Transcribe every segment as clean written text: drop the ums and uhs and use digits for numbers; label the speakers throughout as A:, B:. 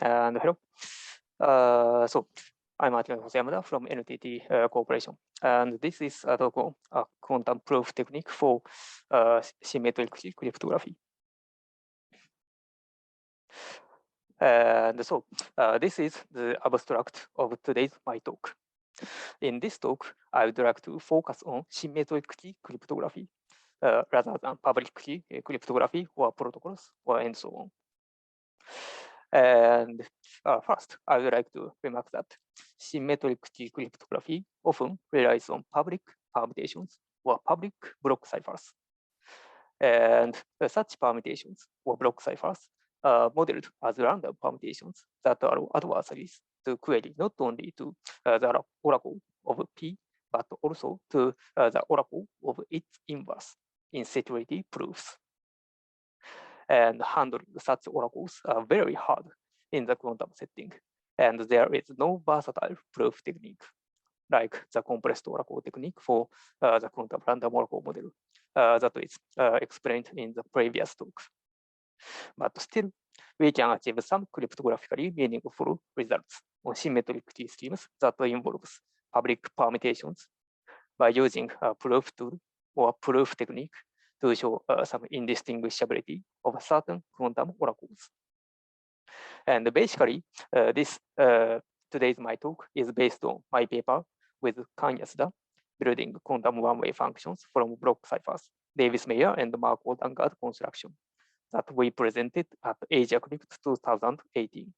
A: And hello. So I'm Akira Hoseyamada from NTT Corporation. And this is a talk on a quantum proof technique for symmetric cryptography. And so this is the abstract of today's my talk. In this talk, I would like to focus on symmetric key cryptography rather than public key cryptography or protocols or and so on. And first, I would like to remark that symmetric key cryptography often relies on public permutations or public block ciphers. And such permutations or block ciphers are modeled as random permutations that allow adversaries to query not only to the oracle of P, but also to the oracle of its inverse in security proofs. And handling such oracles are very hard in the quantum setting, and there is no versatile proof technique like the compressed oracle technique for the quantum random oracle model that is explained in the previous talk. But still, we can achieve some cryptographically meaningful results on symmetric key schemes that involves public permutations by using a proof tool or proof technique to show some indistinguishability of certain quantum oracles. And basically, today's my talk is based on my paper with Kanyasuda, building quantum one-way functions from block ciphers, Davis-Meyer and Markov-Dangaard construction that we presented at Asia Crypt 2018.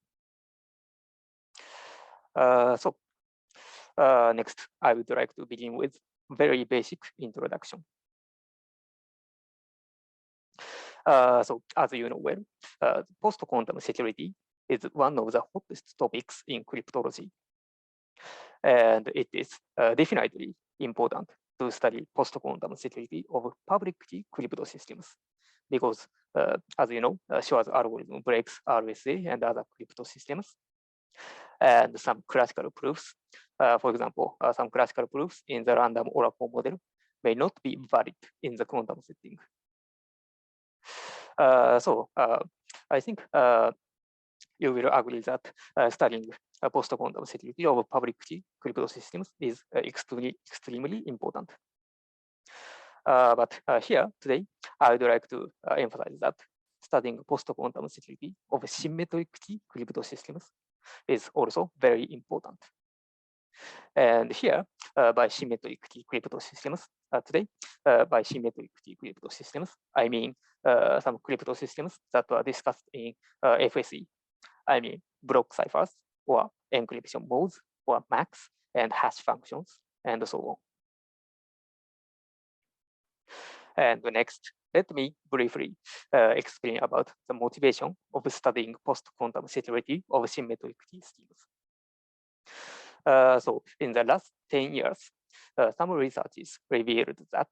A: Next, I would like to begin with very basic introduction. So as you know well, post-quantum security is one of the hottest topics in cryptology. And it is definitely important to study post-quantum security of public key crypto systems because, as you know, Schwar's algorithm breaks RSA and other crypto systems. And some classical proofs, for example, some classical proofs in the random oracle model may not be valid in the quantum setting. I think you will agree that studying post-quantum security of public key crypto systems is extremely important. But here today, I would like to emphasize that studying post-quantum security of symmetric key crypto systems is also very important. And here, by symmetric key crypto systems, today, by symmetric key crypto systems, I mean some crypto systems that were discussed in FSE. I mean block ciphers or encryption modes or max and hash functions and so on. And next, let me briefly explain about the motivation of studying post-quantum security of symmetric key schemes. So in the last 10 years, some researches revealed that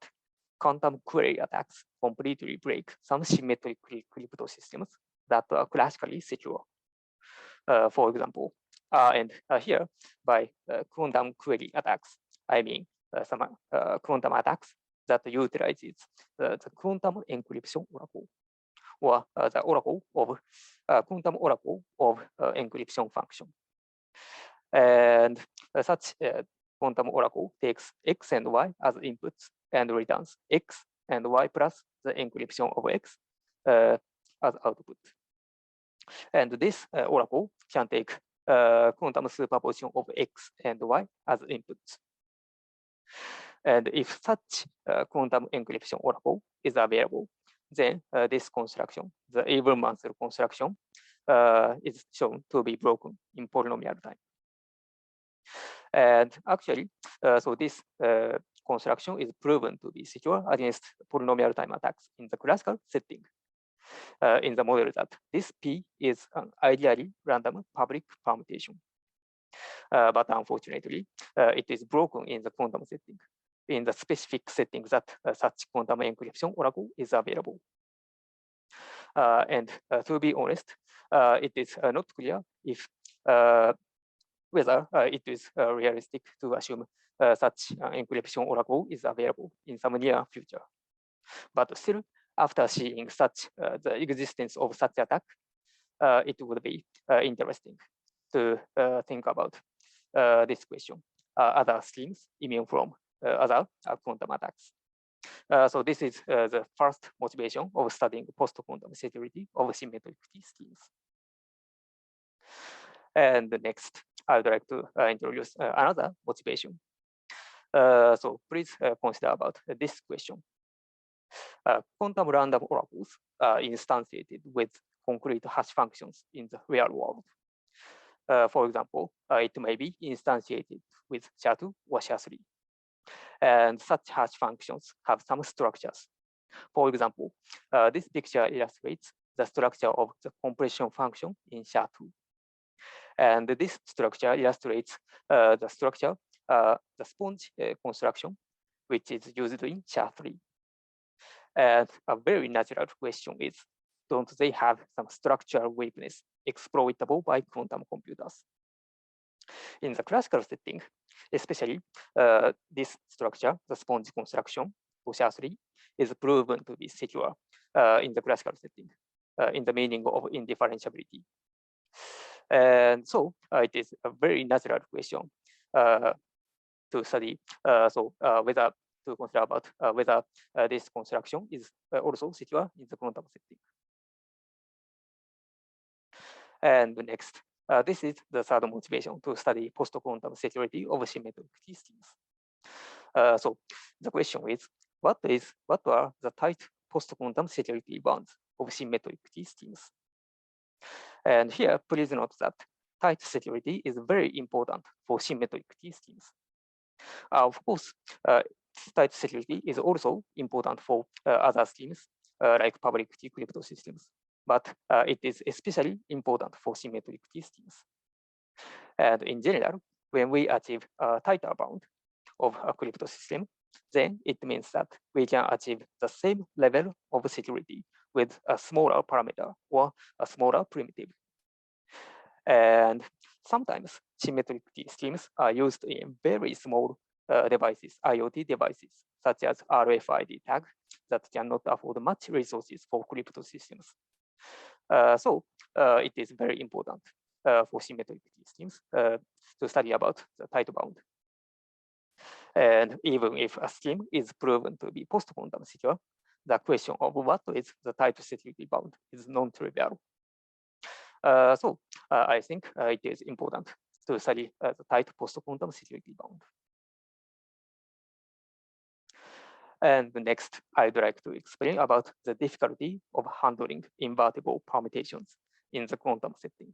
A: quantum query attacks completely break some symmetric crypto systems that are classically secure. For example, and here by quantum query attacks, I mean some quantum attacks that utilizes the quantum encryption oracle or the oracle of quantum oracle of encryption function. And such quantum oracle takes x and y as inputs and returns x and y plus the encryption of x as output. And this oracle can take quantum superposition of x and y as inputs. And if such quantum encryption oracle is available, then this construction, the even-Mansell construction, is shown to be broken in polynomial time. And actually, so this construction is proven to be secure against polynomial time attacks in the classical setting. In the model that this P is an ideally random public permutation. But unfortunately, it is broken in the quantum setting, in the specific setting that such quantum encryption oracle is available. And to be honest, it is not clear if whether it is realistic to assume such encryption oracle is available in some near future. But still, after seeing such the existence of such attack, it would be interesting to think about this question. Other schemes immune from other quantum attacks. So this is the first motivation of studying post-quantum security of symmetric T schemes. And next, I would like to introduce another motivation. So please consider about this question. Quantum random oracles are instantiated with concrete hash functions in the real world. For example, it may be instantiated with SHA-2 or SHA-3. And such hash functions have some structures. For example, this picture illustrates the structure of the compression function in SHA-2. And this structure illustrates the structure, the sponge construction, which is used in SHA-3. And a very natural question is, don't they have some structural weakness exploitable by quantum computers? In the classical setting, especially this structure, the sponge construction for SHA-3, is proven to be secure in the classical setting, in the meaning of indifferentiability. And so it is a very natural question to study. Whether to consider about whether this construction is also secure in the quantum setting. And next, this is the third motivation to study post-quantum security of symmetric T schemes. So the question is, what are the tight post-quantum security bounds of symmetric T schemes? And here, please note that tight security is very important for symmetric T schemes. Of course, tight security is also important for other schemes like public key crypto systems, but it is especially important for symmetric T schemes. And in general, when we achieve a tighter bound of a crypto system, then it means that we can achieve the same level of security with a smaller parameter or a smaller primitive. And sometimes symmetric T schemes are used in very small devices, IoT devices, such as RFID tag that cannot afford much resources for crypto systems. So it is very important for symmetric T schemes to study about the tight bound. And even if a scheme is proven to be post-quantum secure, the question of what is the tight security bound is non-trivial. So I think it is important to study the tight post-quantum security bound. And next, I'd like to explain about the difficulty of handling invertible permutations in the quantum setting.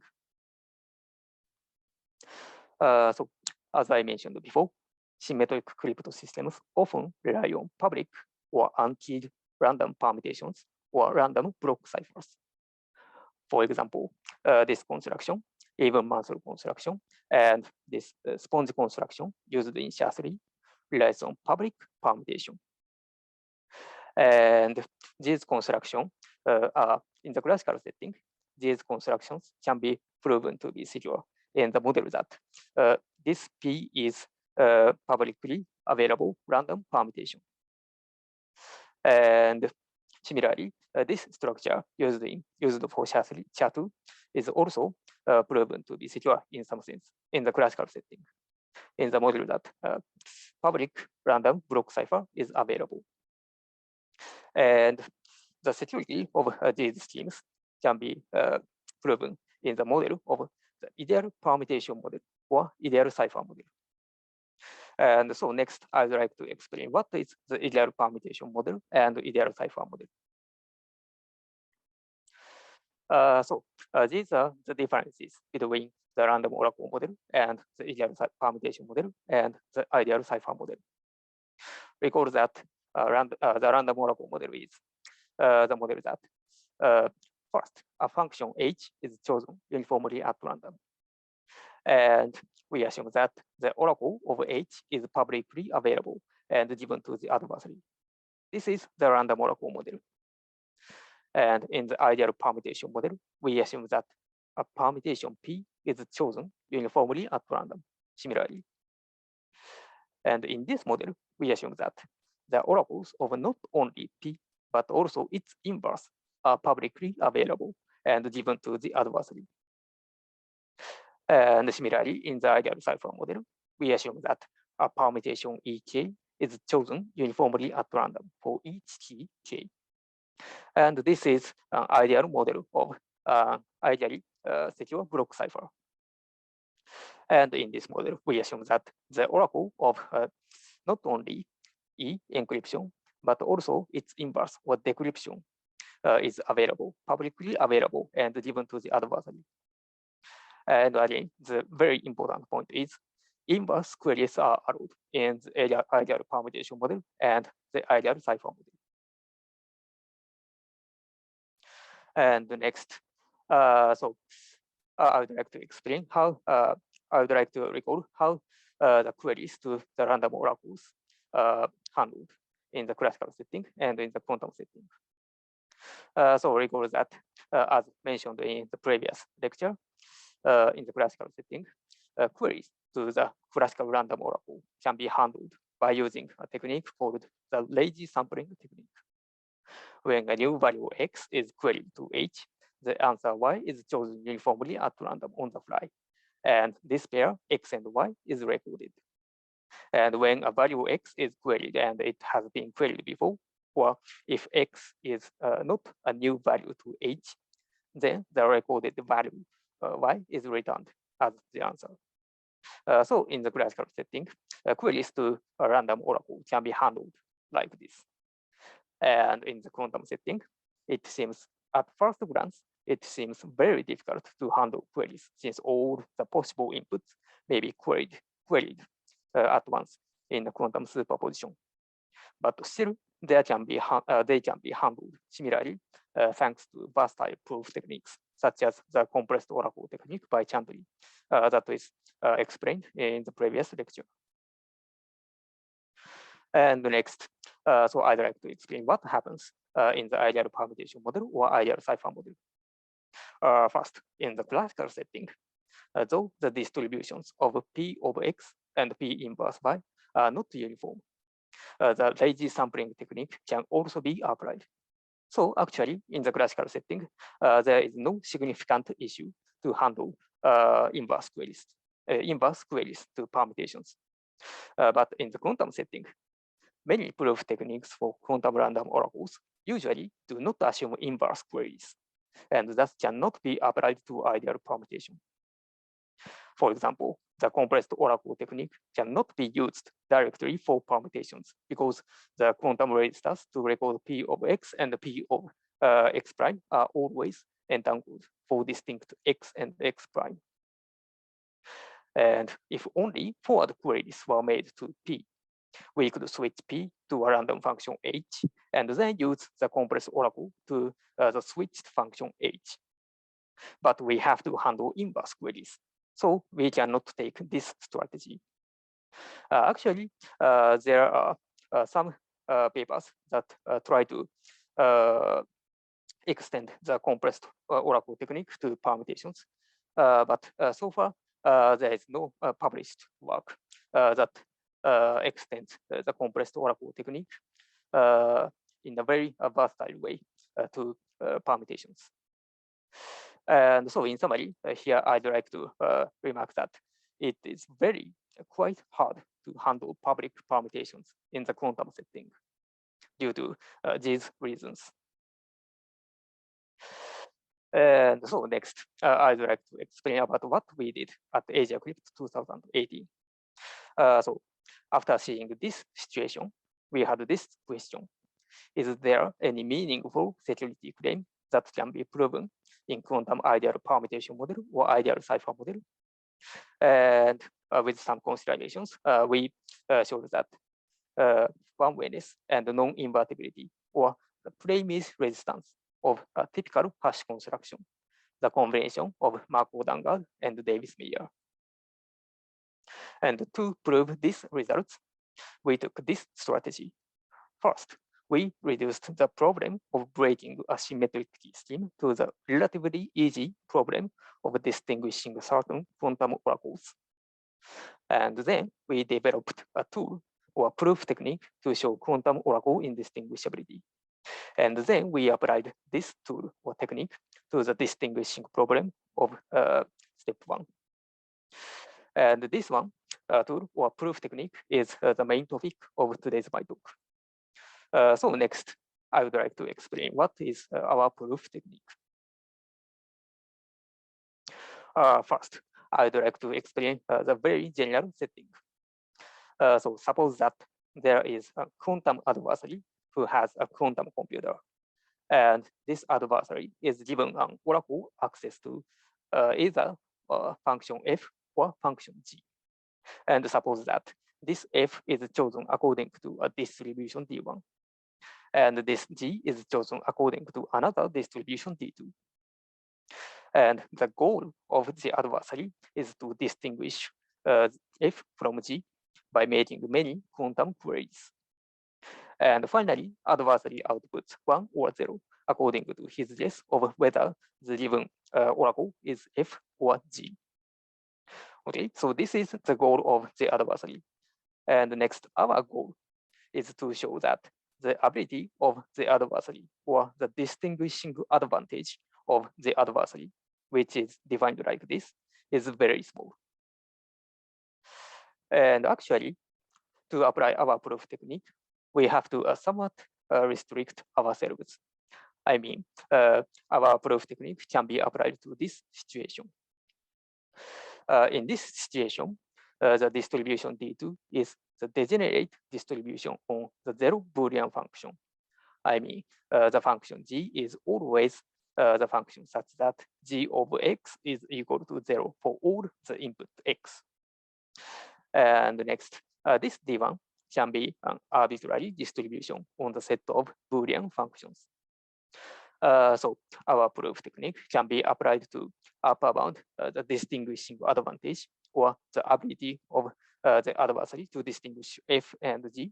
A: So as I mentioned before, symmetric crypto systems often rely on public or unkeyed random permutations or random block ciphers. For example, this construction, even Mansell construction, and this sponge construction used in SHA-3 relies on public permutation. And these constructions are in the classical setting. These constructions can be proven to be secure in the model that this P is publicly available random permutation. And similarly, this structure used for SHA-2 is also proven to be secure in some sense in the classical setting, in the model that public random block cipher is available. And the security of these schemes can be proven in the model of the ideal permutation model or ideal cipher model. And so next, I'd like to explain what is the ideal permutation model and ideal cipher model. These are the differences between the random oracle model and the ideal permutation model and the ideal cipher model. Recall that the random oracle model is the model that first, a function h is chosen uniformly at random. And we assume that the oracle of h is publicly available and given to the adversary. This is the random oracle model. And in the ideal permutation model, we assume that a permutation P is chosen uniformly at random, similarly. And in this model, we assume that the oracles of not only P, but also its inverse are publicly available and given to the adversary. And similarly, in the ideal cipher model, we assume that a permutation EK is chosen uniformly at random for each key K. And this is an ideal model of ideally secure block cipher. And in this model, we assume that the oracle of not only E encryption, but also its inverse or decryption is available, publicly available, and given to the adversary. And again, the very important point is inverse queries are allowed in the ideal permutation model and the ideal cipher model. And next, I would like to explain how, I would like to recall how the queries to the random oracles handled in the classical setting and in the quantum setting. So recall that, as mentioned in the previous lecture, in the classical setting, queries to the classical random oracle can be handled by using a technique called the lazy sampling technique. When a new value x is queried to h, the answer y is chosen uniformly at random on the fly. And this pair, x and y, is recorded. And when a value x is queried and it has been queried before, or if x is not a new value to h, then the recorded value y is returned as the answer. So in the classical setting, queries to a random oracle can be handled like this. And in the quantum setting, it seems at first glance, it seems very difficult to handle queries since all the possible inputs may be queried at once in the quantum superposition. But still, they can be handled similarly thanks to versatile proof techniques such as the compressed oracle technique by Chandler that is explained in the previous lecture. And next, so I'd like to explain what happens in the ideal permutation model or ideal cipher model. First, in the classical setting, though the distributions of P of X and P inverse Y are not uniform, the lazy sampling technique can also be applied. So actually, in the classical setting, there is no significant issue to handle inverse queries to permutations. But in the quantum setting, many proof techniques for quantum random oracles usually do not assume inverse queries, and thus cannot be applied to ideal permutation. For example, the compressed oracle technique cannot be used directly for permutations because the quantum registers to record P of X and P of X prime are always entangled for distinct X and X prime. And if only forward queries were made to P, we could switch P to a random function H and then use the compressed oracle to the switched function H. But we have to handle inverse queries, so we cannot take this strategy. Actually, there are some papers that try to extend the compressed oracle technique to permutations. But so far, there is no published work that extends the compressed oracle technique in a very versatile way to permutations. And so in summary, here I'd like to remark that it is quite hard to handle public permutations in the quantum setting due to these reasons. And so next, I'd like to explain about what we did at Asia Crypt 2018. So after seeing this situation, we had this question: is there any meaningful security claim that can be proven in quantum ideal permutation model or ideal cipher model? And with some considerations, we showed that one-wayness and non-invertibility, or the premise resistance of a typical hash construction, the combination of Markov-Dangar and Davis-Meyer. And to prove these results, we took this strategy. First, we reduced the problem of breaking a symmetric key scheme to the relatively easy problem of distinguishing certain quantum oracles. And then we developed a tool or proof technique to show quantum oracle indistinguishability. And then we applied this tool or technique to the distinguishing problem of step 1. And this one, tool or proof technique, is the main topic of today's my talk. So next, I would like to explain what is our proof technique. First, I would like to explain the very general setting. So suppose that there is a quantum adversary who has a quantum computer, and this adversary is given an oracle access to either function f or function g. And suppose that this f is chosen according to a distribution d1, and this g is chosen according to another distribution d2. And the goal of the adversary is to distinguish f from g by making many quantum queries. And finally, adversary outputs 1 or 0 according to his guess of whether the given oracle is f or g. Okay, so this is the goal of the adversary. And next, our goal is to show that the ability of the adversary, or the distinguishing advantage of the adversary, which is defined like this, is very small. And actually, to apply our proof technique, we have to somewhat restrict ourselves. I mean, our proof technique can be applied to this situation. In this situation, the distribution D2 is the degenerate distribution on the zero Boolean function. I mean, the function g is always the function such that g of x is equal to 0 for all the input x. And next, this D1 can be an arbitrary distribution on the set of Boolean functions. So our proof technique can be applied to upper bound the distinguishing advantage, or the ability of the adversary to distinguish f and g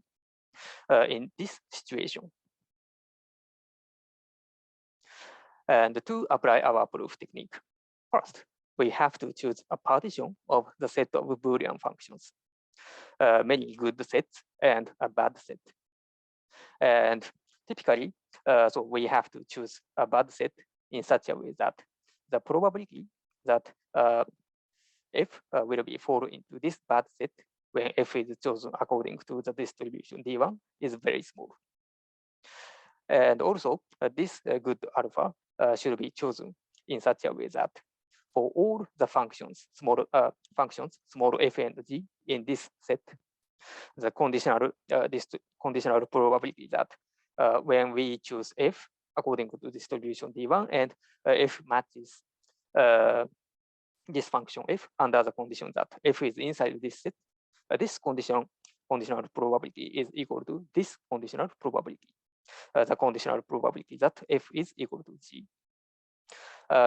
A: in this situation. And to apply our proof technique, first, we have to choose a partition of the set of Boolean functions, many good sets and a bad set. And typically, so we have to choose a bad set in such a way that the probability that f will be fall into this bad set when f is chosen according to the distribution d1 is very small. And also, this good alpha should be chosen in such a way that for all the functions, small f and g in this set, the conditional probability that when we choose f according to distribution d1 and f matches this function f under the condition that f is inside this set, this conditional probability is equal to this conditional probability, the conditional probability that f is equal to g.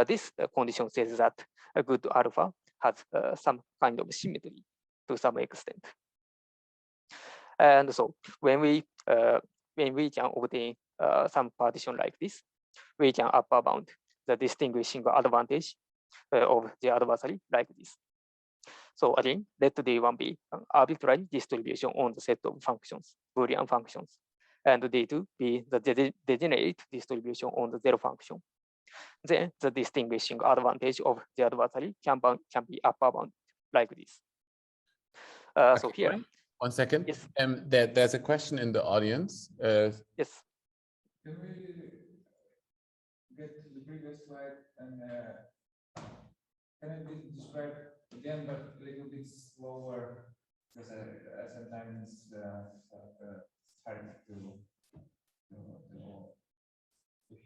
A: This condition says that a good alpha has some kind of symmetry to some extent. And so when we can obtain some partition like this, we can upper bound the distinguishing advantage of the adversary like this. So again, let D1 be an arbitrary distribution on the set of functions, Boolean functions, and D2 be the degenerate distribution on the zero function. Then the distinguishing advantage of the adversary can be upper bound like this. So here.
B: 1 second.
A: Yes.
B: There's a question in the audience.
A: Yes.
C: Can we get to the previous slide and can it be described again, but a little bit slower, because sometimes it's hard to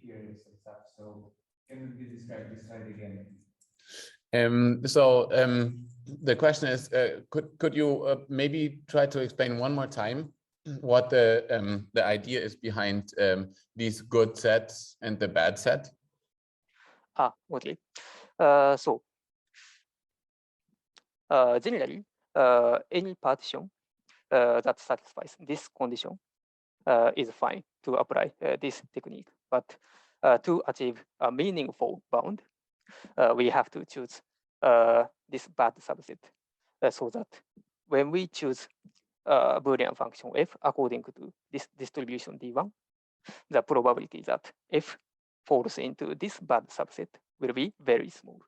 C: hear some stuff. So can it be described this slide again?
B: The question is, could you maybe try to explain one more time what the idea is behind these good sets and the bad set?
A: Okay. So generally, any partition that satisfies this condition is fine to apply this technique. But to achieve a meaningful bound, we have to choose this bad subset so that when we choose Boolean function f according to this distribution d1, the probability that F falls into this bad subset will be very small.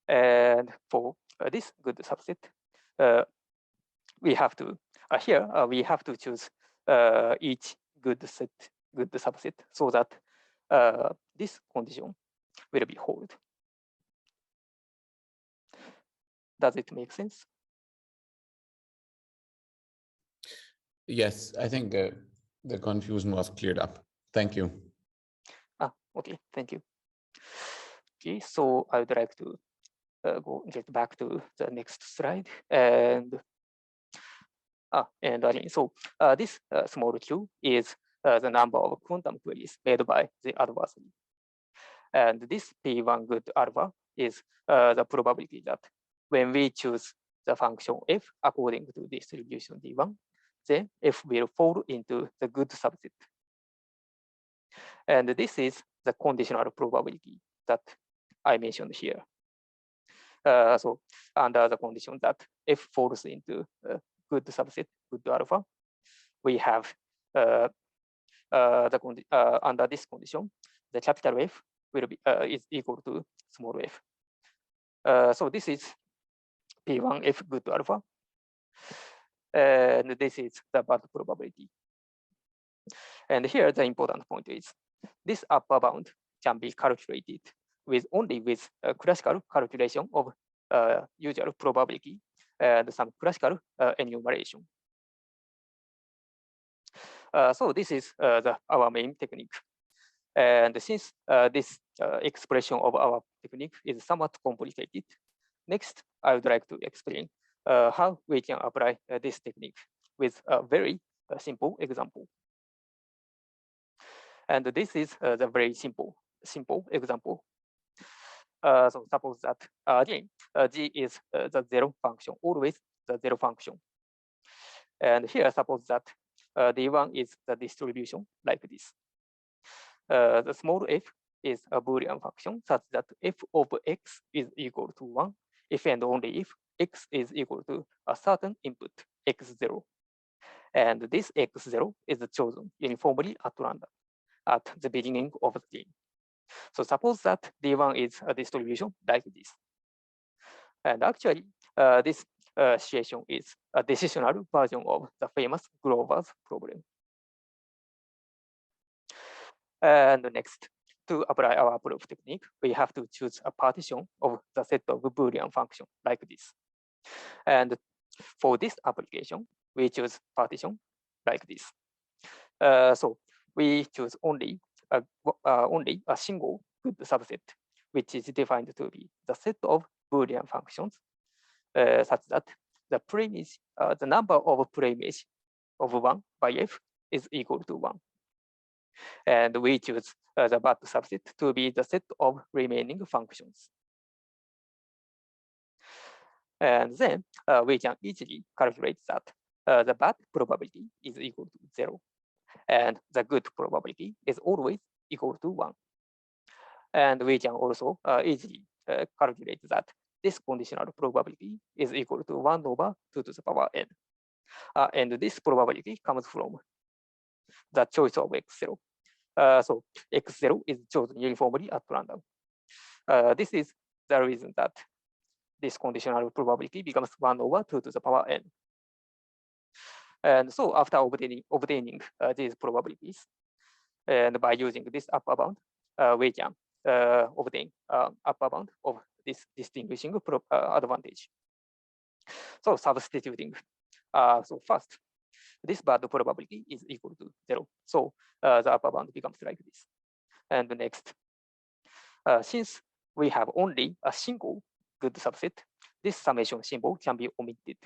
A: And for this good subset, we have to here we have to choose each good subset so that this condition will be hold. Does it make sense?
B: Yes, I think the confusion was cleared up. Thank you.
A: Okay, thank you. Okay, so I would like to get back to the next slide. And again, so this small q is the number of quantum queries made by the adversary. And this P1 good alpha is the probability that when we choose the function f according to distribution D1, then f will fall into the good subset. And this is the conditional probability that I mentioned here. So under the condition that f falls into good subset, good alpha, we have under this condition, the capital F will be is equal to small f. So this is P1F good alpha, and this is the bad probability. And here the important point is this upper bound can be calculated only with classical calculation of usual probability and some classical enumeration. So this is our main technique. And since this expression of our technique is somewhat complicated, next I would like to explain how we can apply this technique with a very simple example. And this is the very simple example. So suppose that again, G is the zero function, always the zero function. And here suppose that D1 is the distribution like this. The small f is a Boolean function such that f of x is equal to 1 if and only if x is equal to a certain input x0. And this x0 is chosen uniformly at random at the beginning of the game. So suppose that D1 is a distribution like this. And actually, this situation is a decisional version of the famous Grover's problem. And next, to apply our proof technique, we have to choose a partition of the set of Boolean functions like this. And for this application, we choose partition like this. So we choose only a single good subset, which is defined to be the set of Boolean functions, such that the preimage, the number of preimage of 1 by f is equal to 1. And we choose the bad subset to be the set of remaining functions. And then we can easily calculate that the bad probability is equal to 0. And the good probability is always equal to 1. And we can also easily calculate that this conditional probability is equal to 1 over 2 to the power n. And this probability comes from the choice of x0. So x0 is chosen uniformly at random. This is the reason that this conditional probability becomes 1 over 2 to the power n. And so after obtaining these probabilities, and by using this upper bound, we can obtain upper bound of this distinguishing advantage. So substituting, so first, this bad probability is equal to 0. So the upper bound becomes like this. And next, since we have only a single good subset, this summation symbol can be omitted.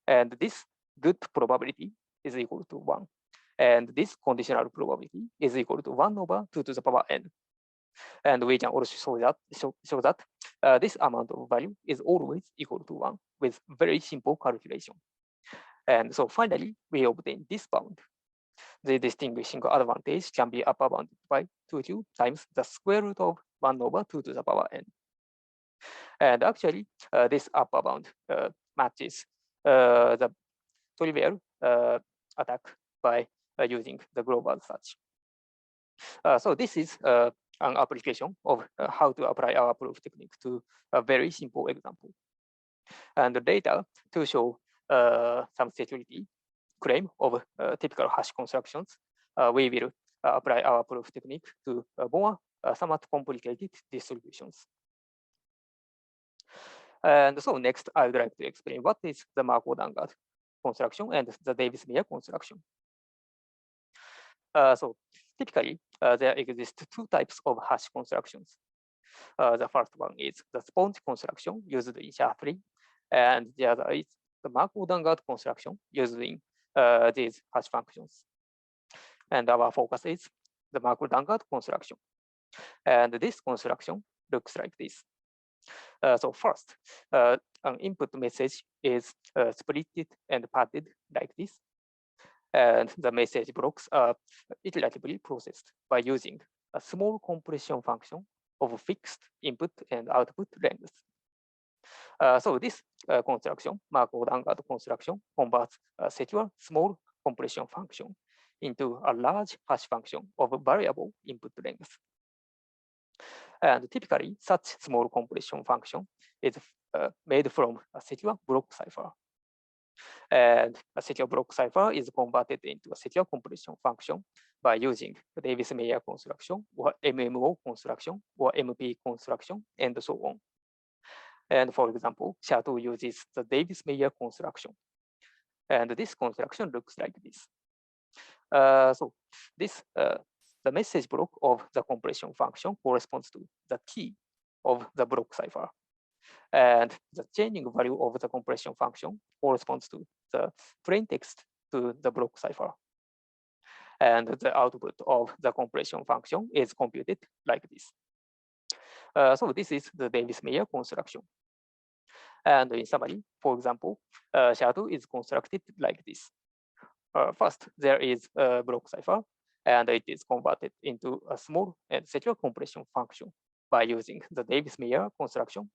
A: And this good probability is equal to 1. And this conditional probability is equal to 1 over 2 to the power n. And we can also show that this amount of value is always equal to 1 with very simple calculation. And so finally, we obtain this bound. The distinguishing advantage can be upper bounded by 2q times the square root of 1 over 2 to the power n. And actually, this upper bound matches the trivial attack by using the global search. So this is an application of how to apply our proof technique to a very simple example. And the data to show some security claim of typical hash constructions, we will apply our proof technique to more somewhat complicated distributions. And so next, I would like to explain what is the Markov-Dangar construction and the Davis-Meyer construction. So typically, there exist two types of hash constructions. The first one is the sponge construction used in SHA-3, and the other is the Markov-Dangar construction used in these hash functions. And our focus is the Markov-Dangar construction. And this construction looks like this. So first, an input message is splitted and padded like this. And the message blocks are iteratively processed by using a small compression function of fixed input and output length. So this construction, Markov-Dangar construction, converts a secure small compression function into a large hash function of variable input length. And typically, such small compression function is made from a secure block cipher. And a secure block cipher is converted into a secure compression function by using the Davis-Meyer construction or MMO construction or MP construction and so on. And for example, SHA-2 uses the Davis-Meyer construction. And this construction looks like this. So this the message block of the compression function corresponds to the key of the block cipher. And the chaining value of the compression function corresponds to the plain text to the block cipher. And the output of the compression function is computed like this. So this is the Davis-Meyer construction. And in summary, for example, SHA-2 is constructed like this. First, there is a block cipher, and it is converted into a small and secure compression function by using the Davis-Meyer construction.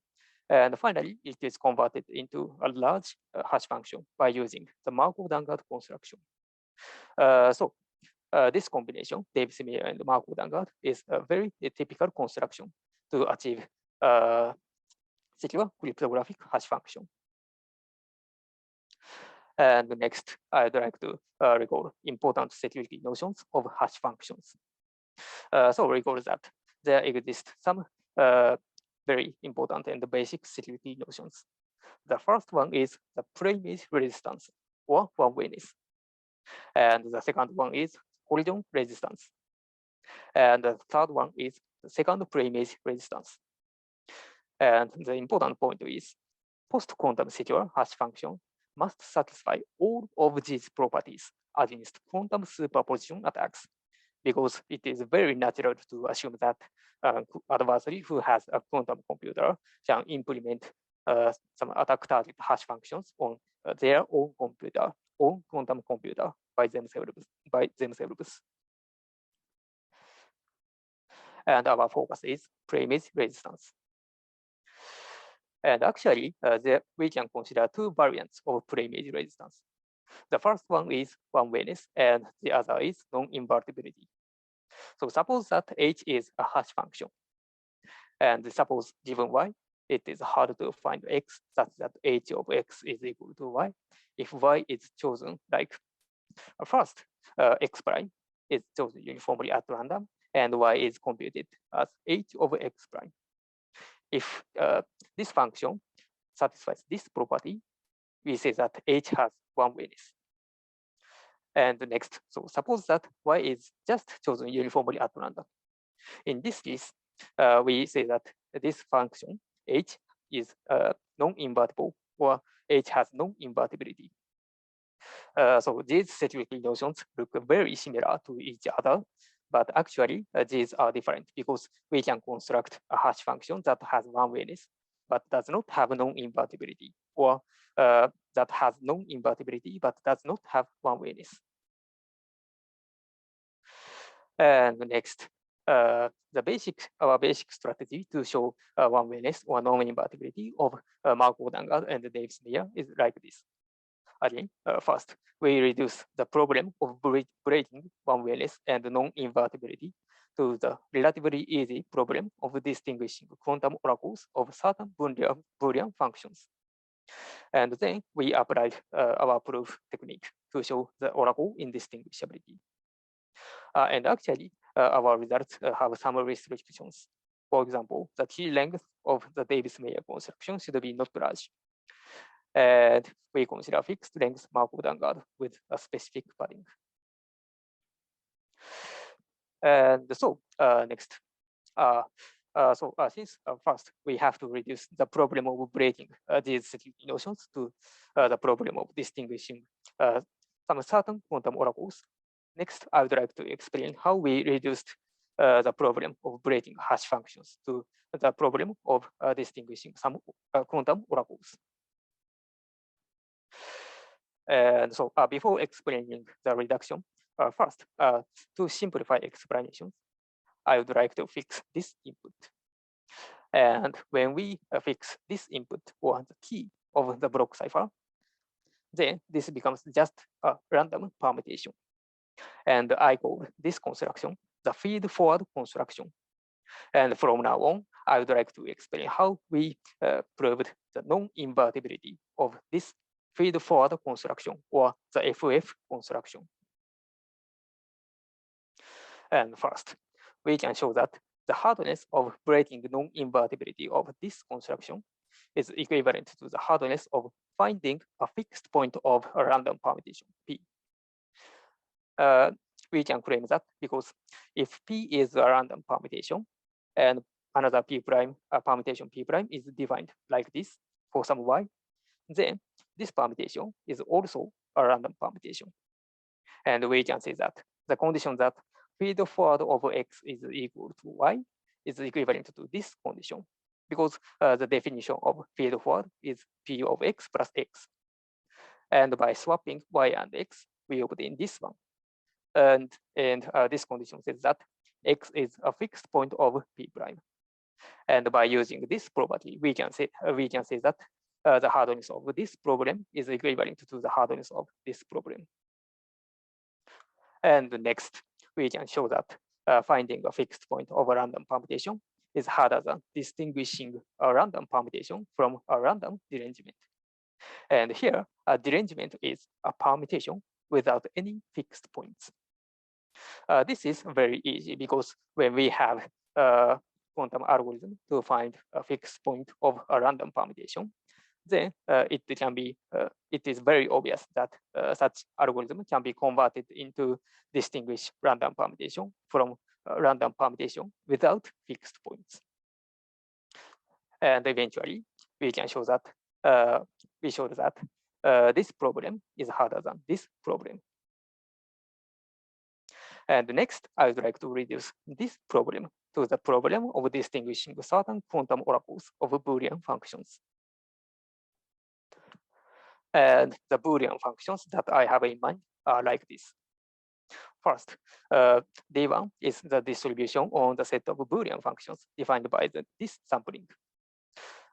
A: And finally, it is converted into a large hash function by using the Markov-Dangar construction. So this combination, Davis-Meyer and Markov-Dangar, is a very typical construction to achieve secure cryptographic hash function. And next, I'd like to recall important security notions of hash functions. So recall that there exist some very important and basic security notions. The first one is the preimage resistance or one-wayness. And the second one is collision resistance. And the third one is the second preimage resistance. And the important point is post-quantum secure hash function must satisfy all of these properties against quantum superposition attacks, because it is very natural to assume that adversary who has a quantum computer can implement some attack target hash functions on their own computer, own quantum computer by themselves. And our focus is preimage resistance. And actually, we can consider two variants of preimage resistance. The first one is one-wayness, and the other is non-invertibility. So suppose that H is a hash function. And suppose given Y, it is hard to find X such that H of X is equal to Y. If Y is chosen like first, X prime is chosen uniformly at random, and Y is computed as H of X prime. If this function satisfies this property, we say that H has one-wayness. And next, so suppose that Y is just chosen uniformly at random. In this case, we say that this function H is non-invertible, or H has non-invertibility. So these security notions look very similar to each other, but actually these are different because we can construct a hash function that has one-wayness, but does not have non-invertibility, or that has non-invertibility but does not have one-wayness. And next, our basic strategy to show one-wayness or non-invertibility of Markov-Dangar and Davis-Meyer is like this. again, first, we reduce the problem of breaking one-wayness and non-invertibility to the relatively easy problem of distinguishing quantum oracles of certain Boolean functions. And then we applied our proof technique to show the oracle indistinguishability. And actually, our results have some restrictions. For example, the key length of the Davis-Meyer construction should be not large. And we consider fixed length Markov Vanguard with a specific padding. And so next, since first we have to reduce the problem of breaking these security notions to the problem of distinguishing some certain quantum oracles. Next, I would like to explain how we reduced the problem of breaking hash functions to the problem of distinguishing some quantum oracles. And so before explaining the reduction, first, to simplify explanations, I would like to fix this input. And when we fix this input or the key of the block cipher, then this becomes just a random permutation. And I call this construction the feed-forward construction. And from now on, I would like to explain how we proved the non-invertibility of this feed-forward construction or the FF construction. And first, we can show that the hardness of breaking non-invertibility of this construction is equivalent to the hardness of finding a fixed point of a random permutation P. We can claim that because if P is a random permutation and another P prime, a permutation P prime is defined like this for some Y, then this permutation is also a random permutation. And we can say that the condition that feed forward of X is equal to Y is equivalent to this condition because the definition of feed forward is P of X plus X. And by swapping Y and X, we obtain this one. And this condition says that X is a fixed point of P prime. And by using this property, we can say that the hardness of this problem is equivalent to the hardness of this problem. And next, we can show that finding a fixed point of a random permutation is harder than distinguishing a random permutation from a random derangement. And here, a derangement is a permutation without any fixed points. This is very easy because when we have a quantum algorithm to find a fixed point of a random permutation, then it is very obvious that such algorithm can be converted into distinguish random permutation from random permutation without fixed points. And eventually, we can show that this problem is harder than this problem. And next, I would like to reduce this problem to the problem of distinguishing certain quantum oracles of Boolean functions. And the Boolean functions that I have in mind are like this. First, D1 is the distribution on the set of Boolean functions defined by this sampling.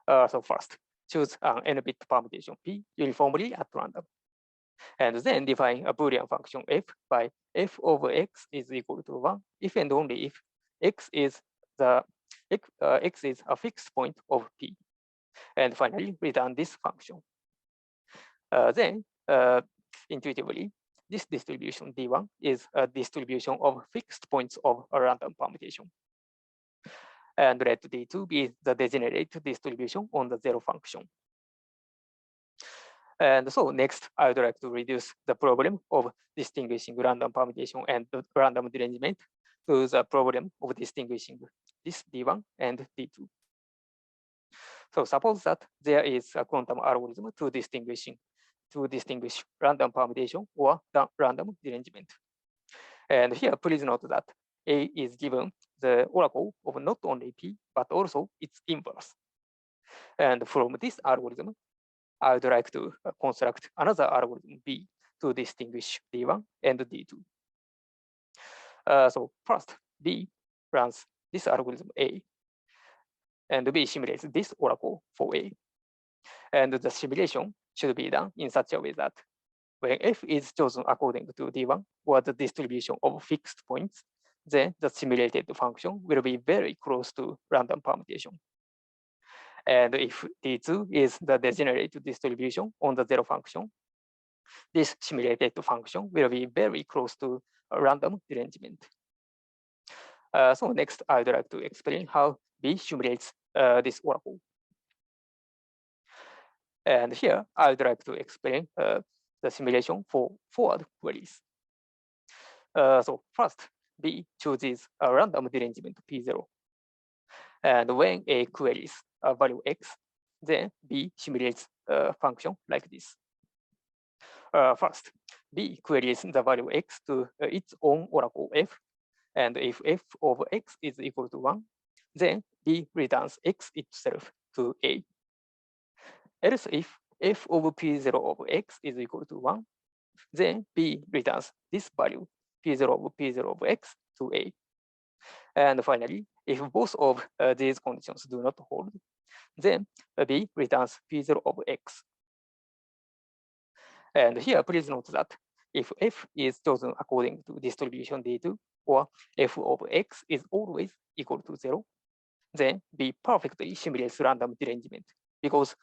A: So first, choose an n-bit permutation P uniformly at random. And then define a Boolean function f by f over x is equal to 1 if and only if x is a fixed point of P. And finally, return this function. Then, intuitively, this distribution D1 is a distribution of fixed points of a random permutation. And let D2 be the degenerate distribution on the zero function. And so next, I would like to reduce the problem of distinguishing random permutation and random derangement to the problem of distinguishing this D1 and D2. So suppose that there is a quantum algorithm to distinguish random permutation or random derangement. And here, please note that A is given the oracle of not only P, but also its inverse. And from this algorithm, I would like to construct another algorithm B to distinguish D1 and D2. So first, B runs this algorithm A, and B simulates this oracle for A. And the simulation should be done in such a way that when f is chosen according to D1 or the distribution of fixed points, then the simulated function will be very close to random permutation. And if D2 is the degenerate distribution on the zero function, this simulated function will be very close to a random derangement. So next, I'd like to explain how B simulates this oracle. And here, I'd like to explain the simulation for forward queries. So first, B chooses a random derangement P0. And when A queries a value X, then B simulates a function like this. First, B queries the value X to its own oracle F. And if F of X is equal to 1, then B returns X itself to A. Else, if F of P0 of X is equal to 1, then B returns this value, P0 of P0 of X, to A. And finally, if both of these conditions do not hold, then B returns P0 of X. And here, please note that if F is chosen according to distribution D2, or F of X is always equal to 0, then B perfectly simulates random derangement, because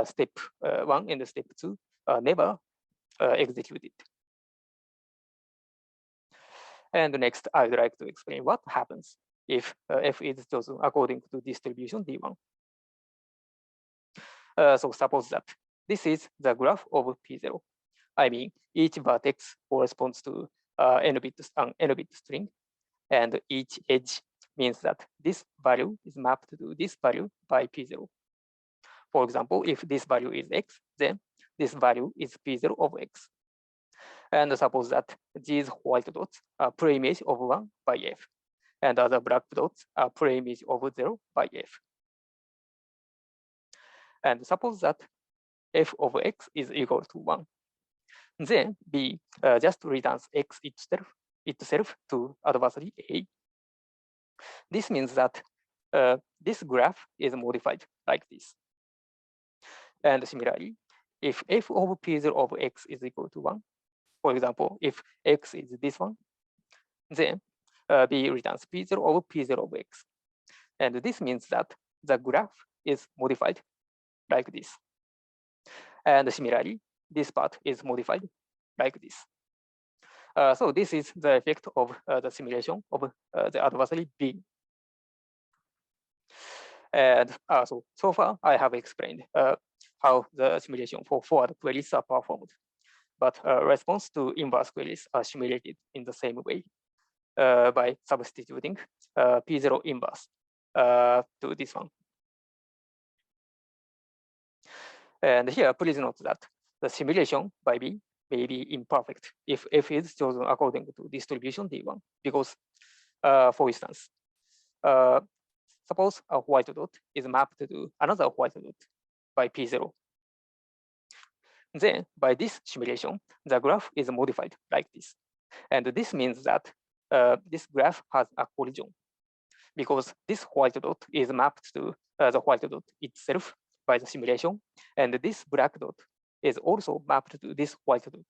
A: step 1 and step 2 are never executed. And next, I would like to explain what happens if F is chosen according to distribution D1. So suppose that this is the graph of P0. I mean, each vertex corresponds to an n-bit string, and each edge means that this value is mapped to this value by P0. For example, if this value is X, then this value is P0 of X. And suppose that these white dots are preimage of 1 by F, and other black dots are preimage of 0 by F. And suppose that F of X is equal to 1. Then B just returns X itself to adversary A. This means that this graph is modified like this. And similarly, if F of P0 of X is equal to 1, for example, if X is this one, then B returns P0 of P0 of X. And this means that the graph is modified like this. And similarly, this part is modified like this. So this is the effect of the simulation of the adversary B. And so far, I have explained how the simulation for forward queries are performed. But response to inverse queries are simulated in the same way by substituting P0 inverse to this one. And here, please note that the simulation by B may be imperfect if F is chosen according to distribution D1, because, for instance, suppose a white dot is mapped to another white dot by P0. Then, by this simulation, the graph is modified like this. And this means that this graph has a collision, because this white dot is mapped to the white dot itself by the simulation, and this black dot is also mapped to this white dot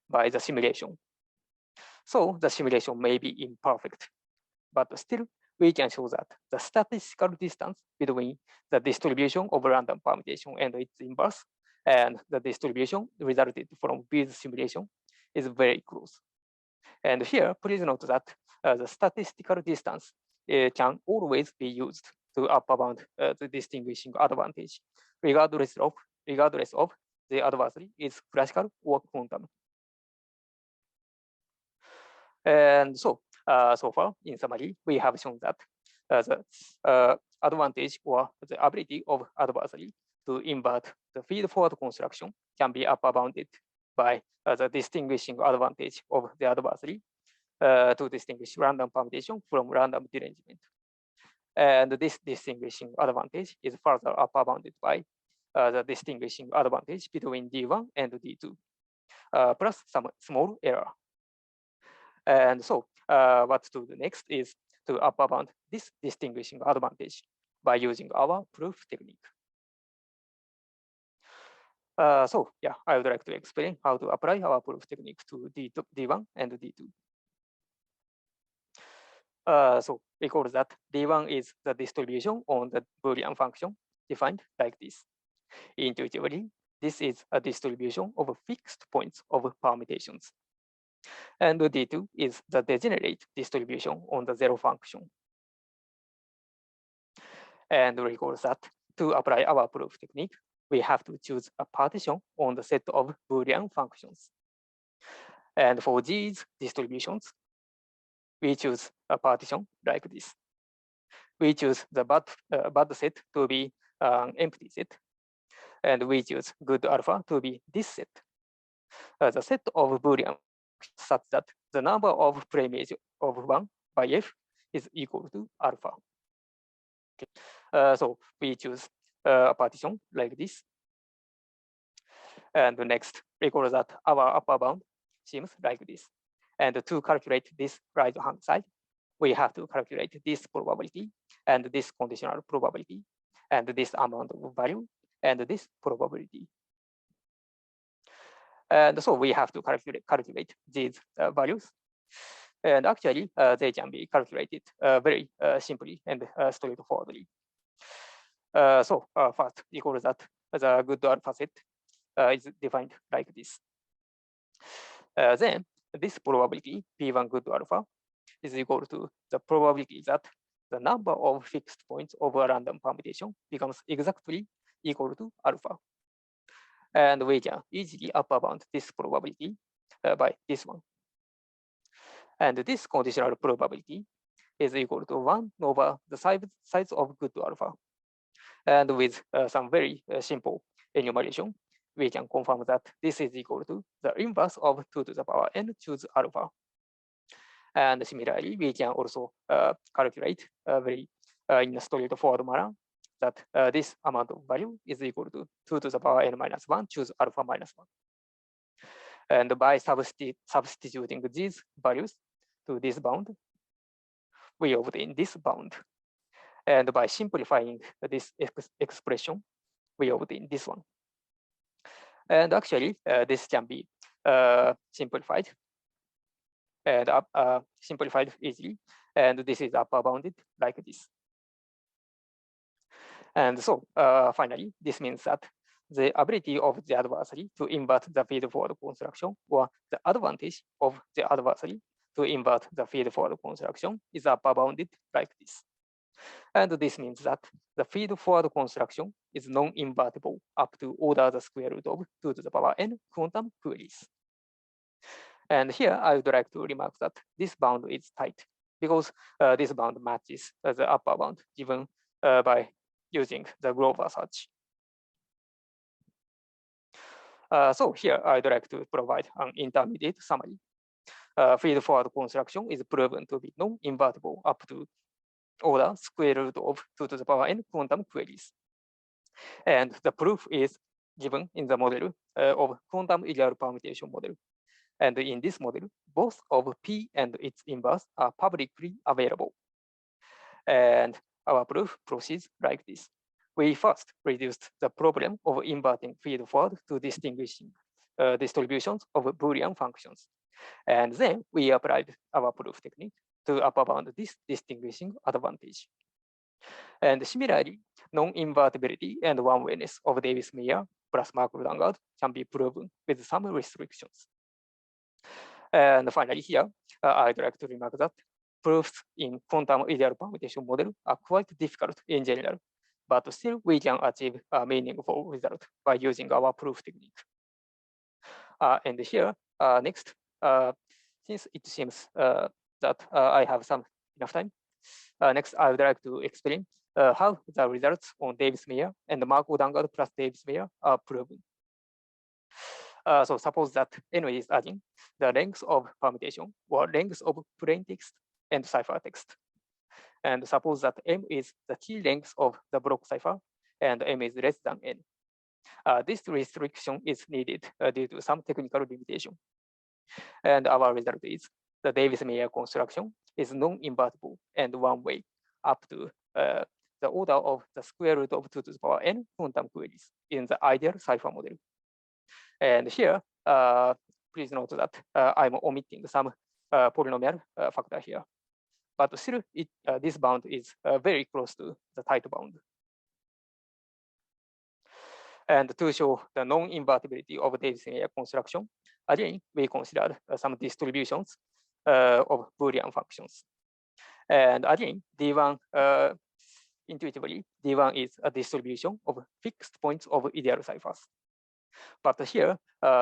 A: by the simulation. So the simulation may be imperfect, but still we can show that the statistical distance between the distribution of random permutation and its inverse and the distribution resulted from B's simulation is very close. And here, please note that the statistical distance can always be used to upper bound the distinguishing advantage, regardless of the adversary is classical or quantum. And so, so far, in summary, we have shown that the advantage or the ability of adversary to invert the feed-forward construction can be upper bounded by the distinguishing advantage of the adversary to distinguish random permutation from random derangement. And this distinguishing advantage is further upper bounded by the distinguishing advantage between D1 and D2, plus some small error. And so what to do next is to upper bound this distinguishing advantage by using our proof technique. So yeah, I would like to explain how to apply our proof technique to D1 and D2. So recall that D1 is the distribution on the Boolean function defined like this. Intuitively, this is a distribution of fixed points of permutations. And D2 is the degenerate distribution on the zero function. And recall that to apply our proof technique, we have to choose a partition on the set of Boolean functions. And for these distributions, we choose a partition like this. We choose the bad set to be an empty set, and we choose good alpha to be this set. The set of Boolean such that the number of preimage of 1 by f is equal to alpha. Okay. So we choose a partition like this. And next, recall that our upper bound seems like this. And to calculate this right-hand side, we have to calculate this probability and this conditional probability and this amount of value and this probability. And so we have to calculate these values. And actually, they can be calculated very simply and straightforwardly. So first, recall that the good alpha set is defined like this. Then this probability P1 good alpha is equal to the probability that the number of fixed points of a random permutation becomes exactly equal to alpha. And we can easily upper bound this probability by this one. And this conditional probability is equal to 1 over the size of good alpha. And with some very simple enumeration, we can confirm that this is equal to the inverse of 2 to the power n choose alpha. And similarly, we can also calculate very in a straightforward manner that this amount of value is equal to 2 to the power n minus 1 choose alpha minus 1. And by substituting these values to this bound, we obtain this bound. And by simplifying this expression, we obtain this one. And actually, this can be simplified and simplified easily. And this is upper bounded like this. And so finally, this means that the ability of the adversary to invert the feed-forward construction, or the advantage of the adversary to invert the feed-forward construction, is upper bounded like this. And this means that the feed-forward construction is non-invertible up to order the square root of 2 to the power n quantum queries. And here I would like to remark that this bound is tight because this bound matches the upper bound given by using the Grover search. So here I'd like to provide an intermediate summary. Feed-forward construction is proven to be non-invertible up to order square root of 2 to the power n quantum queries. And the proof is given in the model of quantum ideal permutation model. And in this model, both of P and its inverse are publicly available. And our proof proceeds like this. We first reduced the problem of inverting feed-forward to distinguishing distributions of Boolean functions. And then we applied our proof technique to upper bound this distinguishing advantage. And similarly, non-invertibility and one-wayness of Davis-Meyer plus Markov-Dangout can be proven with some restrictions. And finally here, I'd like to remark that proofs in quantum ideal permutation model are quite difficult in general, but still we can achieve a meaningful result by using our proof technique. And here, next, since it seems that I have some enough time, next I would like to explain how the results on Davis-Meyer and Markov-Dangout plus Davis-Meyer are proven. So suppose that N is adding the length of permutation or length of plain text and ciphertext. And suppose that M is the key length of the block cipher and M is less than N. This restriction is needed due to some technical limitation. And our result is the Davis-Meyer construction is non-invertible and one-way up to the order of the square root of 2 to the power n quantum queries in the ideal cipher model. And here, please note that I'm omitting some polynomial factor here. But still, this bound is very close to the tight bound. And to show the non-invertibility of Davis-Meyer construction, again, we considered some distributions of Boolean functions. And again, D1, intuitively, D1 is a distribution of fixed points of ideal ciphers. But here,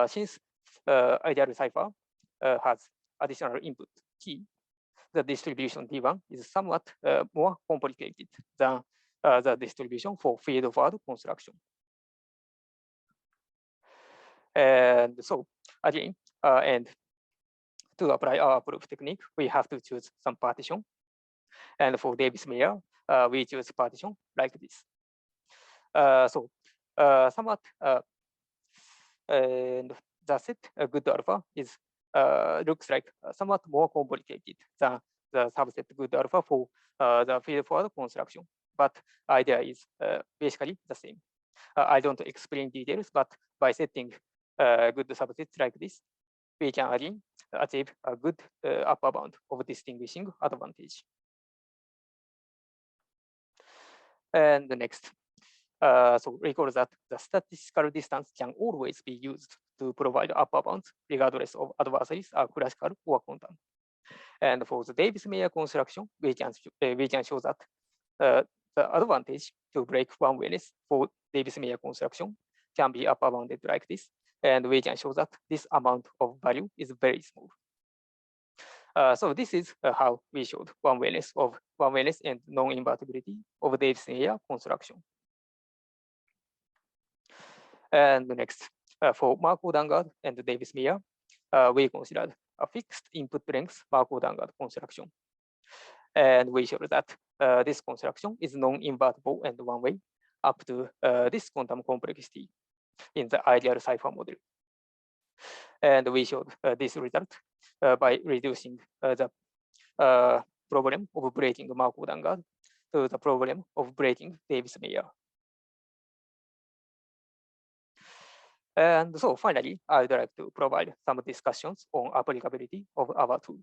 A: since ideal cipher has additional input key, the distribution D1 is somewhat more complicated than the distribution for feed-forward construction. And so again, and to apply our proof technique, we have to choose some partition. And for Davis-Meyer, we choose partition like this. Somewhat, and the set good alpha is looks like somewhat more complicated than the subset good alpha for the feed-forward construction. But idea is basically the same. I don't explain details, but by setting good subsets like this, we can again achieve a good upper bound of distinguishing advantage. And the next, so recall that the statistical distance can always be used to provide upper bounds, regardless of adversaries are classical or quantum. And for the Davis-Meyer construction, we can show that the advantage to break one wayness for Davis-Meyer construction can be upper bounded like this. And we can show that this amount of value is very small. So this is how we showed one wayness and non-invertibility of Davis-Meyer construction. And the next, for Markov-Dangard and Davis-Meyer, we considered a fixed input length Markov-Dangard construction. And we showed that this construction is non-invertible and one-way up to this quantum complexity in the ideal cipher model. And we showed this result by reducing the problem of breaking Markov-Dangard to the problem of breaking Davis-Meyer. And so finally, I would like to provide some discussions on applicability of our tool.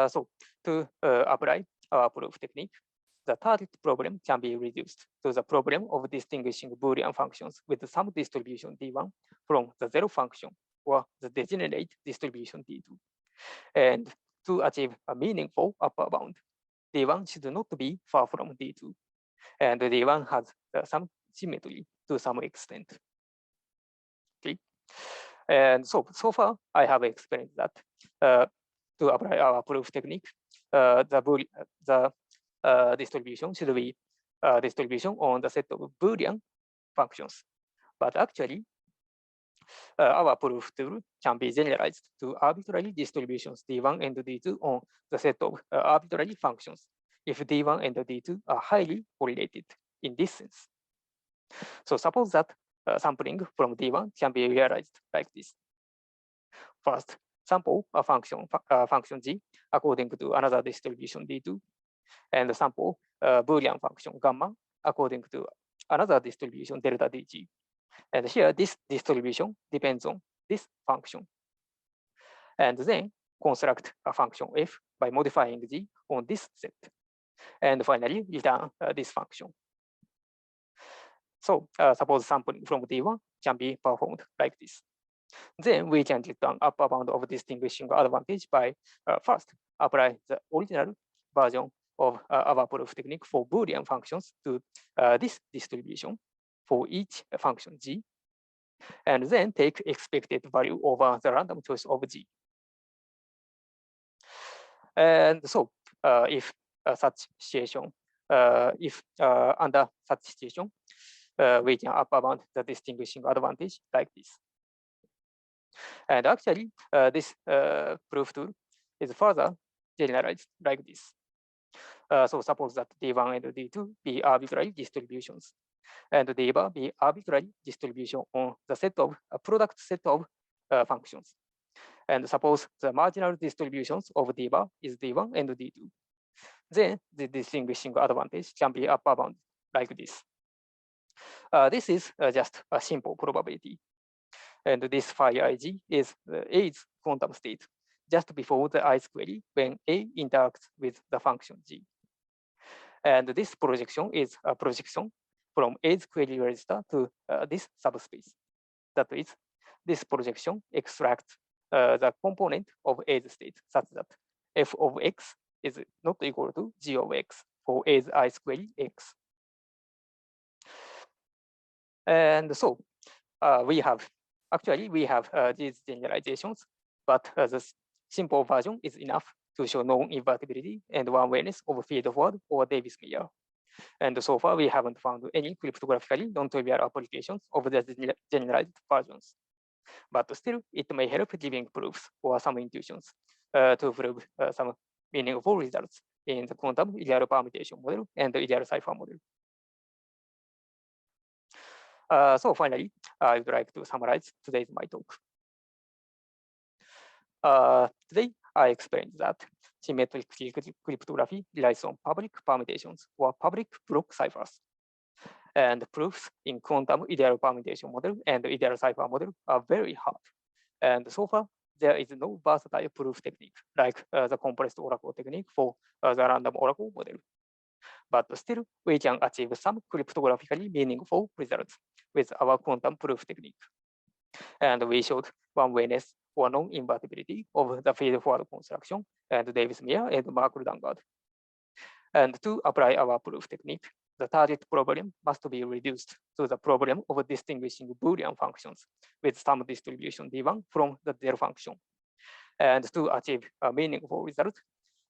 A: So to apply our proof technique, the target problem can be reduced to the problem of distinguishing Boolean functions with some distribution D1 from the zero function or the degenerate distribution D2. And to achieve a meaningful upper bound, D1 should not be far from D2. And D1 has some symmetry to some extent. Okay. And so far, I have explained that to apply our proof technique, the distribution should be distribution on the set of Boolean functions. But actually, our proof tool can be generalized to arbitrary distributions D1 and D2 on the set of arbitrary functions if D1 and D2 are highly correlated in this sense. So suppose that sampling from D1 can be realized like this. First, sample a function G according to another distribution D2, and sample Boolean function gamma according to another distribution delta DG. And here, this distribution depends on this function. And then construct a function f by modifying G on this set. And finally, return this function. So suppose sampling from D1 can be performed like this. Then we can return upper bound of distinguishing advantage by first apply the original version of our proof technique for Boolean functions to this distribution for each function G, and then take expected value over the random choice of G. And so if such situation, under such situation, we can upper bound the distinguishing advantage like this. And actually, this proof tool is further generalized like this. So suppose that D1 and D2 be arbitrary distributions, and D bar be arbitrary distribution on the set of product set of functions. And suppose the marginal distributions of D bar is D1 and D2. Then the distinguishing advantage can be upper bound like this. This is just a simple probability. And this phi ig is A's quantum state just before the I's query when A interacts with the function G. And this projection is a projection from A's query register to this subspace. That is, this projection extracts the component of A's state such that f of x is not equal to g of x for A's I's query x. And so we have these generalizations, but the simple version is enough to show non-invertibility and one-wayness of feed-forward or Davis-Meyer. And so far, we haven't found any cryptographically non-trivial applications of the generalized versions. But still, it may help giving proofs or some intuitions to prove some meaningful results in the quantum ideal permutation model and the ideal cipher model. So finally, I would like to summarize today's my talk. Today, I explained that symmetric key cryptography relies on public permutations or public block ciphers. And proofs in quantum ideal permutation model and ideal cipher model are very hard. And so far, there is no versatile proof technique like the compressed oracle technique for the random oracle model. But still, we can achieve some cryptographically meaningful results with our quantum proof technique. And we showed one-wayness or non-invertibility of the feed-forward construction and Davis-Meyer and Markle-Dangard. And to apply our proof technique, the target problem must be reduced to the problem of distinguishing Boolean functions with some distribution D1 from the del function. And to achieve a meaningful result,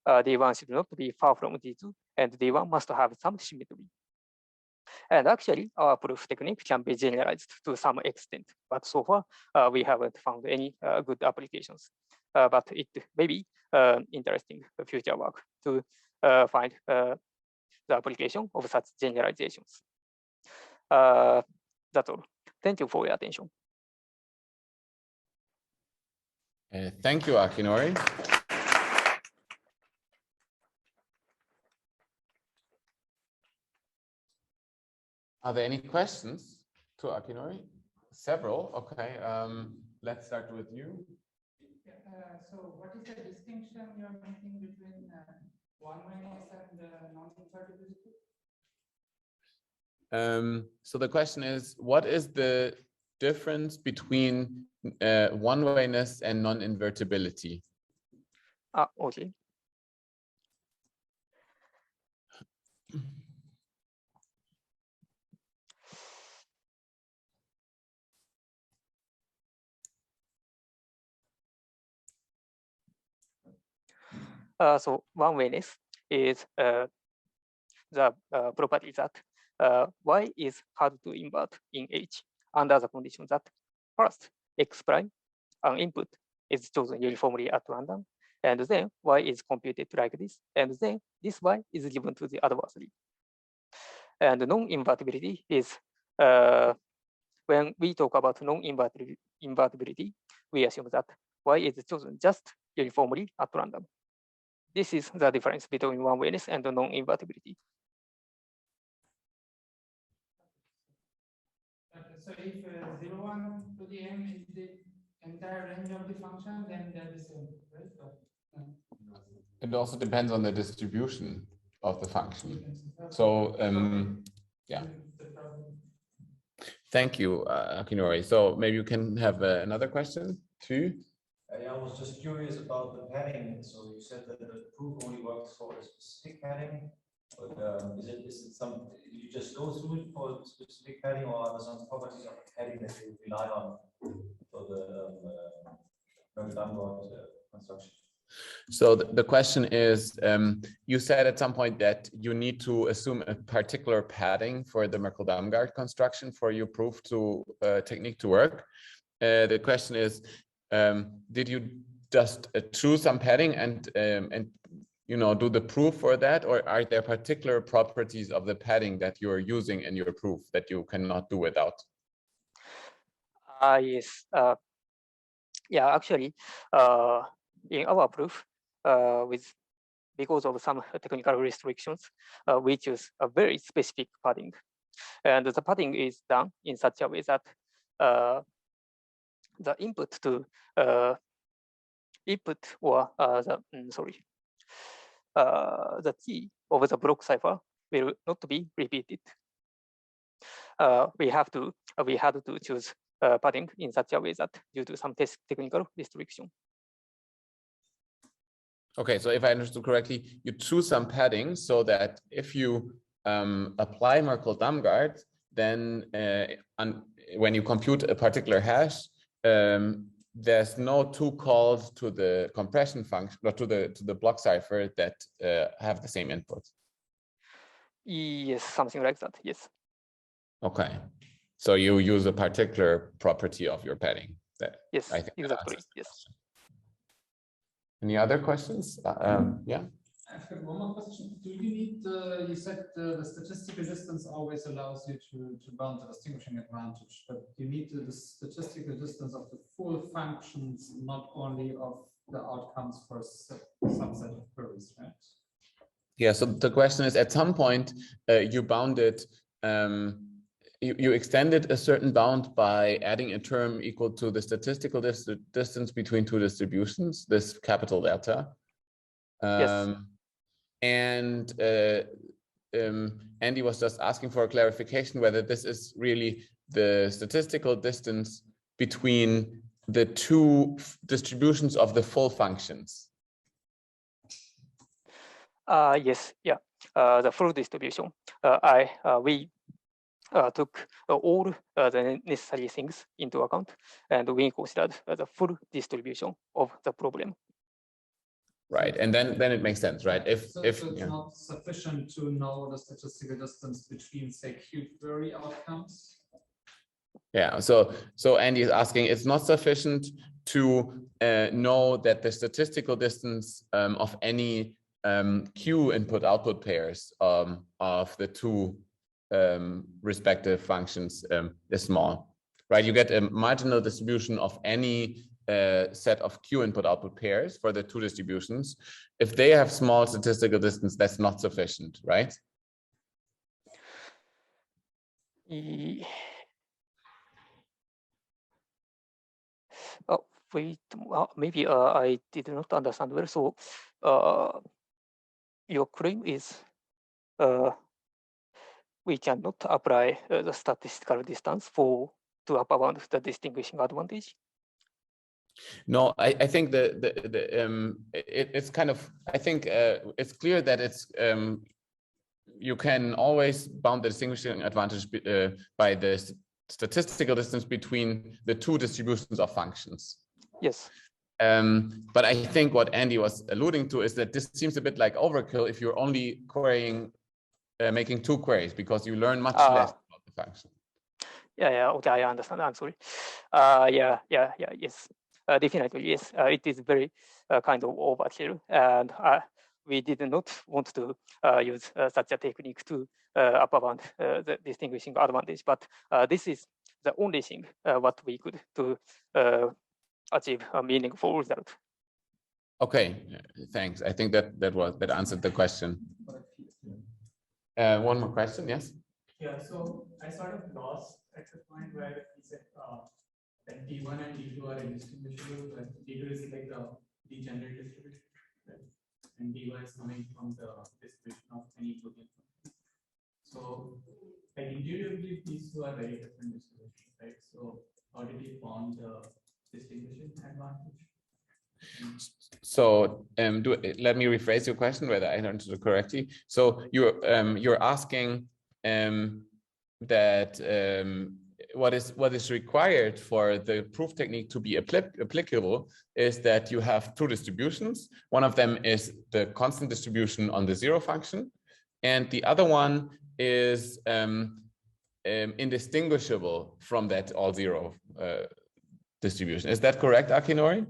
A: D1 should not be far from D2, and D1 must have some symmetry. And actually, our proof technique can be generalized to some extent, but so far, we haven't found any good applications. But it may be interesting future work to find the application of such generalizations. That's all. Thank you for your attention.
B: Thank you, Akinori. Are there any questions to Akinori? Several. Okay. Let's start with you.
D: So what is the distinction you're making between one-wayness and non-invertibility?
B: So the question is, what is the difference between one-wayness and non-invertibility?
A: Okay. So one-wayness is the property that y is hard to invert in H under the condition that first x prime, an input, is chosen uniformly at random, and then y is computed like this, and then this y is given to the adversary. And non-invertibility is when we talk about non-invertibility, we assume that y is chosen just uniformly at random. This is the difference between one-wayness and non-invertibility.
D: So if 0, 1 to the m is the entire range of the function, then they're the same, right?
B: It also depends on the distribution of the function. So, yeah. Thank you, Akinori. So maybe you can have another question too.
E: Yeah, I was just curious about the padding. So you said that the proof only works for a specific padding, but is it some you just go through it for a specific padding, or are there some properties of the padding that you rely on for the Merkel-Dangard construction?
B: So the question is, you said at some point that you need to assume a particular padding for the Merkel-Dangard construction for your proof to technique to work. The question is, did you just choose some padding and do the proof for that, or are there particular properties of the padding that you are using in your proof that you cannot do without?
A: Yes. Yeah, actually, in our proof, because of some technical restrictions, we choose a very specific padding. And the padding is done in such a way that the input to the key of the block cipher will not be repeated. We had to choose padding in such a way that due to some technical restriction.
B: Okay, so if I understood correctly, you choose some padding so that if you apply Merkle-Damgard, then when you compute a particular hash, there's no two calls to the compression function or to the block cipher that have the same input.
A: Yes, something like that. Yes.
B: Okay, so you use a particular property of your padding.
A: Yes,
B: I think
A: exactly. Yes.
B: Any other questions? Yeah.
D: I've got one more question. Do you need, you said the statistical distance always allows you to bound the distinguishing advantage, but you need the statistical distance of the full functions, not only of the outcomes for a subset of queries, right?
B: Yeah, so the question is, at some point, you bounded, you extended a certain bound by adding a term equal to the statistical distance between two distributions, this capital delta.
A: Yes.
B: And Andy was just asking for a clarification whether this is really the statistical distance between the two distributions of the full functions.
A: Yes, yeah, the full distribution. We took all the necessary things into account, and we considered the full distribution of the problem.
B: Right, and then it makes sense, right?
D: So it's not sufficient to know the statistical distance between, say, Q-query outcomes.
B: Yeah, so Andy is asking, it's not sufficient to know that the statistical distance of any Q input-output pairs of the two respective functions is small, right? You get a marginal distribution of any set of Q input-output pairs for the two distributions. If they have small statistical distance, that's not sufficient, right?
A: Wait, maybe I did not understand well. So your claim is we cannot apply the statistical distance to upbound the distinguishing advantage.
B: No, I think it's kind of, I think it's clear that it's you can always bound the distinguishing advantage by the statistical distance between the two distributions of functions.
A: Yes.
B: But I think what Andy was alluding to is that this seems a bit like overkill if you're only querying, making two queries, because you learn much less about the function.
A: Yeah, okay, I understand. I'm sorry. Yes. Definitely, yes. It is very kind of overkill, and we did not want to use such a technique to upbound the distinguishing advantage. But this is the only thing what we could to achieve a meaningful result.
B: Okay, thanks. I think that answered the question. One more question, yes?
F: Yeah, so I sort of lost at the point where he said that D1 and D2 are indistinguishable, but D2 is like the degenerate distribution, right? And D1 is coming from the distribution of any Boolean function. So, like intuitively, these two are very different distributions, right? So, how did you found the distinguishing advantage?
B: So let me rephrase your question whether I understood it correctly. So you're asking that what is required for the proof technique to be applicable is that you have two distributions. One of them is the constant distribution on the zero function, and the other one is indistinguishable from that all zero distribution. Is that correct, Akinori?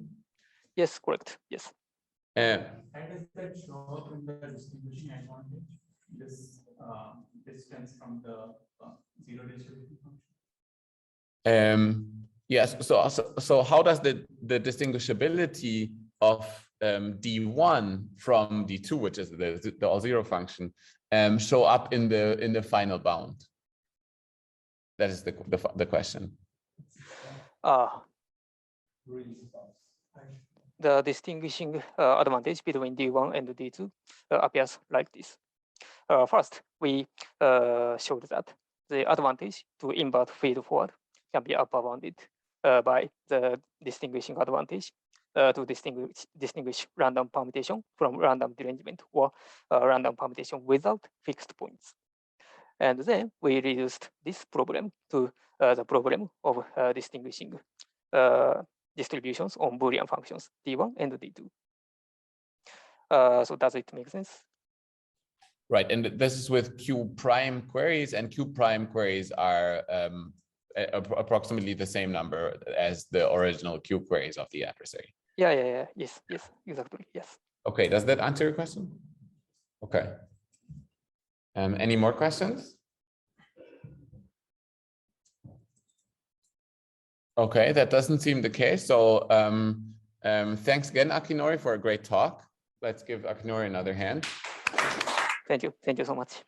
A: Yes, correct. Yes.
F: How does that show up in the distinguishing advantage? This distance from the zero distribution function?
B: Yes. So how does the distinguishability of D1 from D2, which is the all zero function, show up in the final bound? That is the question.
A: The distinguishing advantage between D1 and D2 appears like this. First, we showed that the advantage to invert feed forward can be upper bounded by the distinguishing advantage to distinguish random permutation from random derangement or random permutation without fixed points. And then we reduced this problem to the problem of distinguishing distributions on Boolean functions D1 and D2. So does it make sense?
B: Right, and this is with Q prime queries, and Q prime queries are approximately the same number as the original Q queries of the adversary.
A: Yeah, yes, exactly, yes.
B: Okay, does that answer your question? Okay. Any more questions? Okay, that doesn't seem the case. So thanks again, Akinori, for a great talk. Let's give Akinori another hand.
A: Thank you so much.